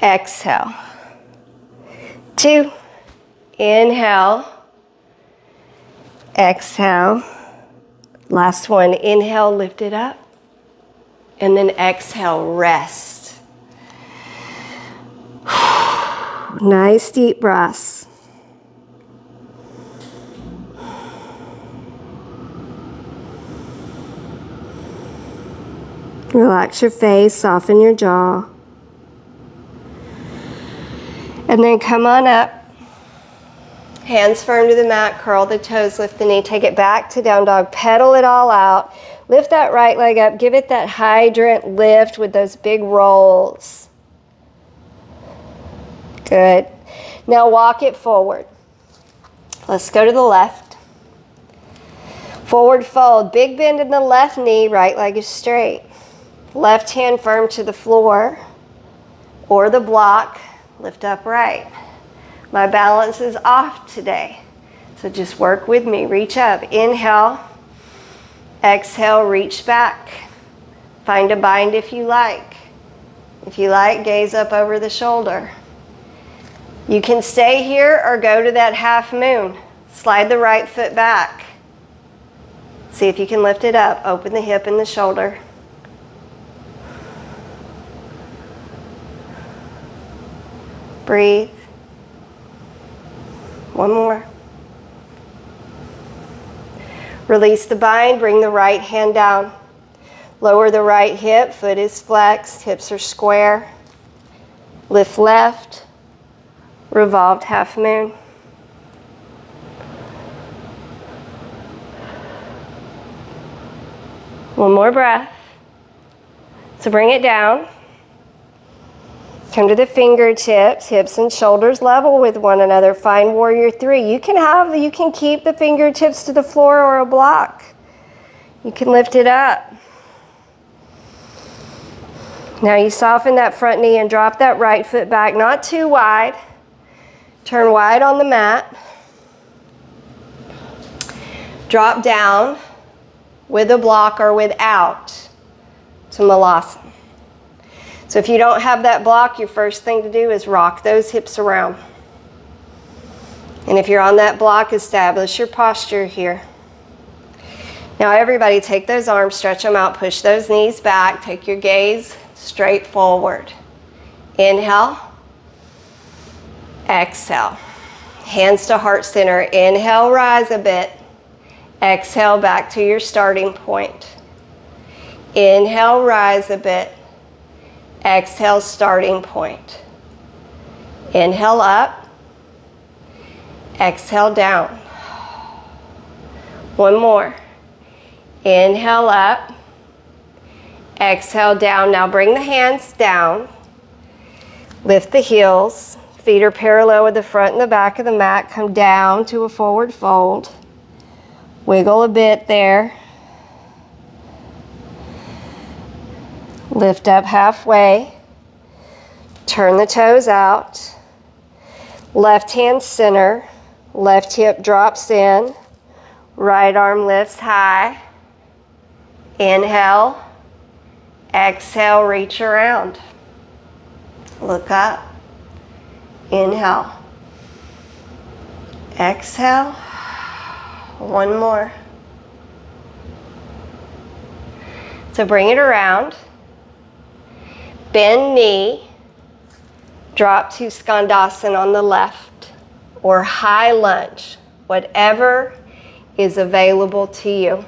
Exhale. 2, inhale. Exhale. Last one, inhale, lift it up. And then exhale, rest. Nice deep breaths. Relax your face, soften your jaw. And then come on up. Hands firm to the mat, curl the toes, lift the knee, take it back to down dog, pedal it all out. Lift that right leg up, give it that hydrant lift with those big rolls. Good. Now walk it forward. Let's go to the left. Forward fold, big bend in the left knee, right leg is straight. Left hand firm to the floor. or the block, lift upright. My balance is off today, so just work with me. Reach up, inhale, exhale, reach back. Find a bind if you like. If you like, gaze up over the shoulder. You can stay here or go to that half moon. Slide the right foot back. See if you can lift it up. Open the hip and the shoulder. Breathe. One more. Release the bind, bring the right hand down. Lower the right hip, foot is flexed, hips are square. Lift left, revolved half moon. One more breath. So bring it down. Come to the fingertips, hips and shoulders level with one another. Find warrior three. You can keep the fingertips to the floor or a block. You can lift it up. Now you soften that front knee and drop that right foot back, not too wide. Turn wide on the mat. Drop down with a block or without to Malasana. So if you don't have that block, your first thing to do is rock those hips around. And if you're on that block, establish your posture here. Now everybody take those arms, stretch them out, push those knees back, take your gaze straight forward. Inhale, exhale. Hands to heart center. Inhale, rise a bit. Exhale, back to your starting point. Inhale, rise a bit. Exhale, starting point. Inhale up. Exhale, down. One more. Inhale up. Exhale, down. Now bring the hands down. Lift the heels. Feet are parallel with the front and the back of the mat. Come down to a forward fold. Wiggle a bit there. Lift up halfway. Turn the toes out. Left hand center. Left hip drops in. Right arm lifts high. Inhale. Exhale, reach around. Look up. Inhale. Exhale. One more. So bring it around. Bend knee. Drop to Skandasana on the left or high lunge, whatever is available to you.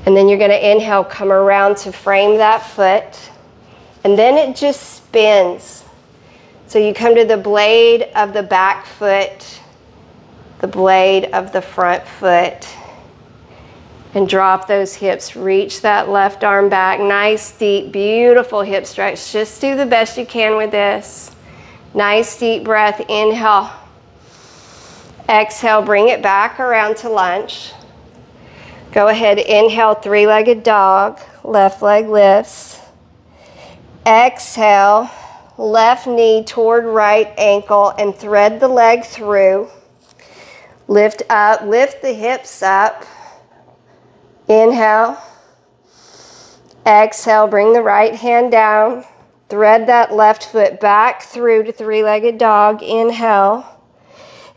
And then you're going to inhale, come around to frame that foot. And then it just spins. So you come to the blade of the back foot, the blade of the front foot, and drop those hips. Reach that left arm back. Nice, deep, beautiful hip stretch. Just do the best you can with this. Nice, deep breath. Inhale. Exhale, bring it back around to lunge. Go ahead, inhale, three-legged dog. Left leg lifts. Exhale, left knee toward right ankle and thread the leg through. Lift up, lift the hips up. Inhale. Exhale, bring the right hand down. Thread that left foot back through to three-legged dog. Inhale.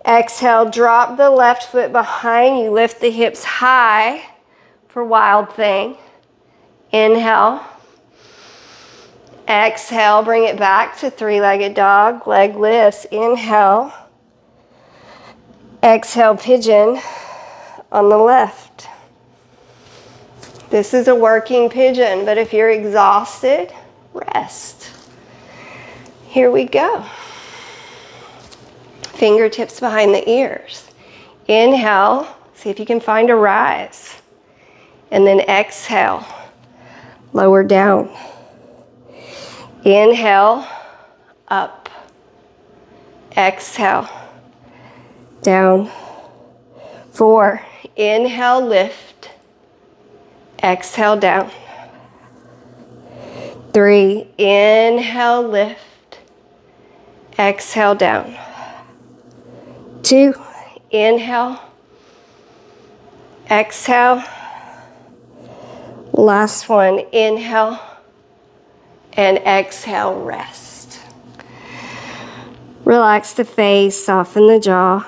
Exhale, drop the left foot behind you. Lift the hips high for Wild Thing. Inhale. Exhale, bring it back to three-legged dog. Leg lifts. Inhale. Exhale, pigeon on the left. This is a working pigeon, but if you're exhausted, rest. Here we go. Fingertips behind the ears. Inhale, see if you can find a rise. And then exhale, lower down. Inhale, up. Exhale, down. 4, inhale, lift. Exhale, down. 3, inhale, lift, exhale, down. 2, inhale, exhale. Last one, inhale, and exhale, rest. Relax the face, soften the jaw.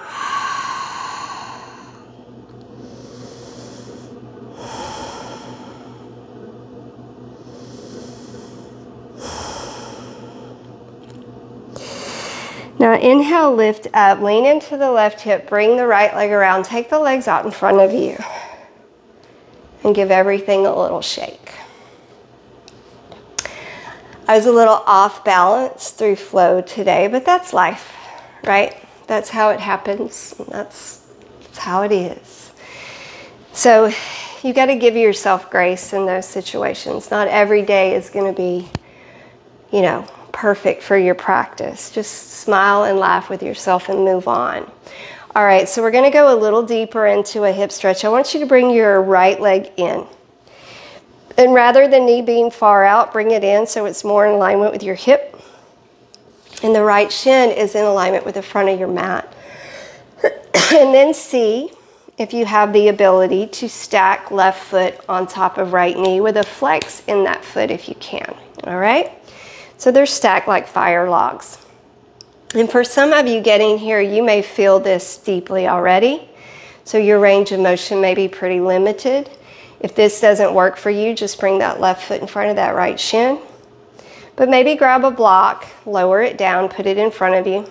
Now inhale, lift up, lean into the left hip, bring the right leg around, take the legs out in front of you, and give everything a little shake. I was a little off balance through flow today, but that's life, right? That's how it happens. That's how it is. So you got to give yourself grace in those situations. Not every day is going to be, you know, perfect for your practice. Just smile and laugh with yourself and move on. All right, so we're going to go a little deeper into a hip stretch. I want you to bring your right leg in. And rather than knee being far out, bring it in so it's more in alignment with your hip. And the right shin is in alignment with the front of your mat. And then see if you have the ability to stack left foot on top of right knee with a flex in that foot if you can. All right? So they're stacked like fire logs. And for some of you getting here, you may feel this deeply already. So your range of motion may be pretty limited. If this doesn't work for you, just bring that left foot in front of that right shin. But maybe grab a block, lower it down, put it in front of you.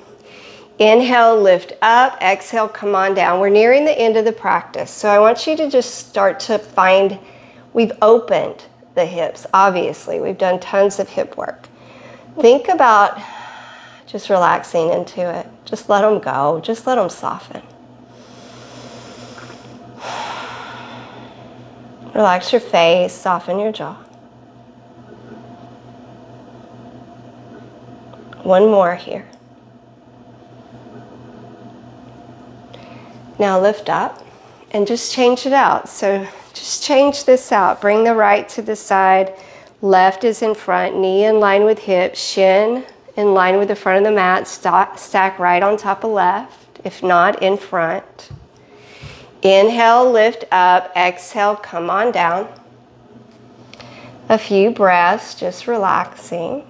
Inhale, lift up, exhale, come on down. We're nearing the end of the practice. So I want you to just start to find, we've opened the hips, obviously. We've done tons of hip work. Think about just relaxing into it. Just let them go. Just let them soften. Relax your face, soften your jaw. One more here. Now lift up and just change it out. So just change this out. Bring the right to the side. Left is in front, knee in line with hip, shin in line with the front of the mat, stack right on top of left, if not in front. Inhale, lift up, exhale, come on down. A few breaths, just relaxing.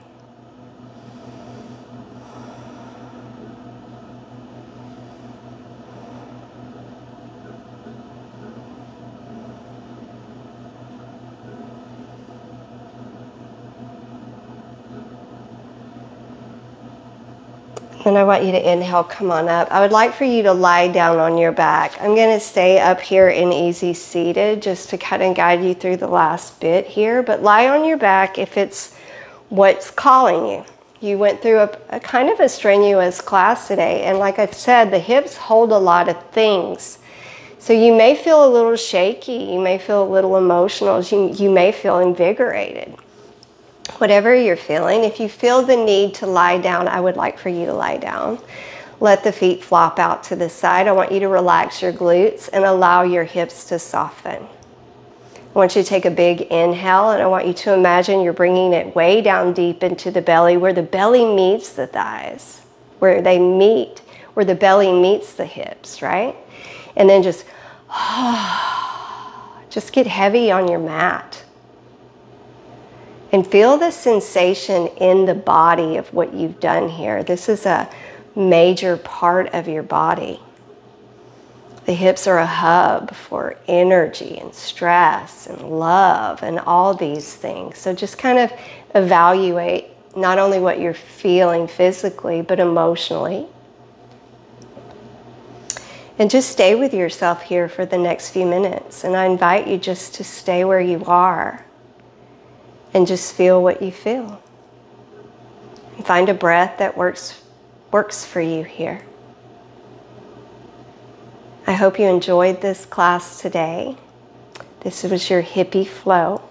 And I want you to inhale, come on up. I would like for you to lie down on your back. I'm going to stay up here in easy seated just to kind of guide you through the last bit here. But lie on your back if it's what's calling you. You went through a kind of a strenuous class today. And like I said, the hips hold a lot of things. So you may feel a little shaky. You may feel a little emotional. You may feel invigorated. Whatever you're feeling, if you feel the need to lie down, I would like for you to lie down. Let the feet flop out to the side. I want you to relax your glutes and allow your hips to soften. I want you to take a big inhale, and I want you to imagine you're bringing it way down deep into the belly, where the belly meets the thighs, where they meet, where the belly meets the hips, right? And then just get heavy on your mat. And feel the sensation in the body of what you've done here. This is a major part of your body. The hips are a hub for energy and stress and love and all these things. So just kind of evaluate not only what you're feeling physically, but emotionally. And just stay with yourself here for the next few minutes. And I invite you just to stay where you are. And just feel what you feel. And find a breath that works for you here. I hope you enjoyed this class today. This was your Hippy Flow.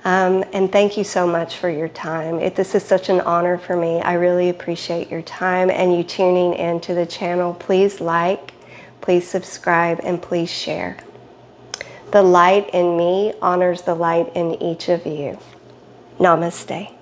And thank you so much for your time. This is such an honor for me. I really appreciate your time and you tuning into the channel. Please like, please subscribe, and please share. The light in me honors the light in each of you. Namaste.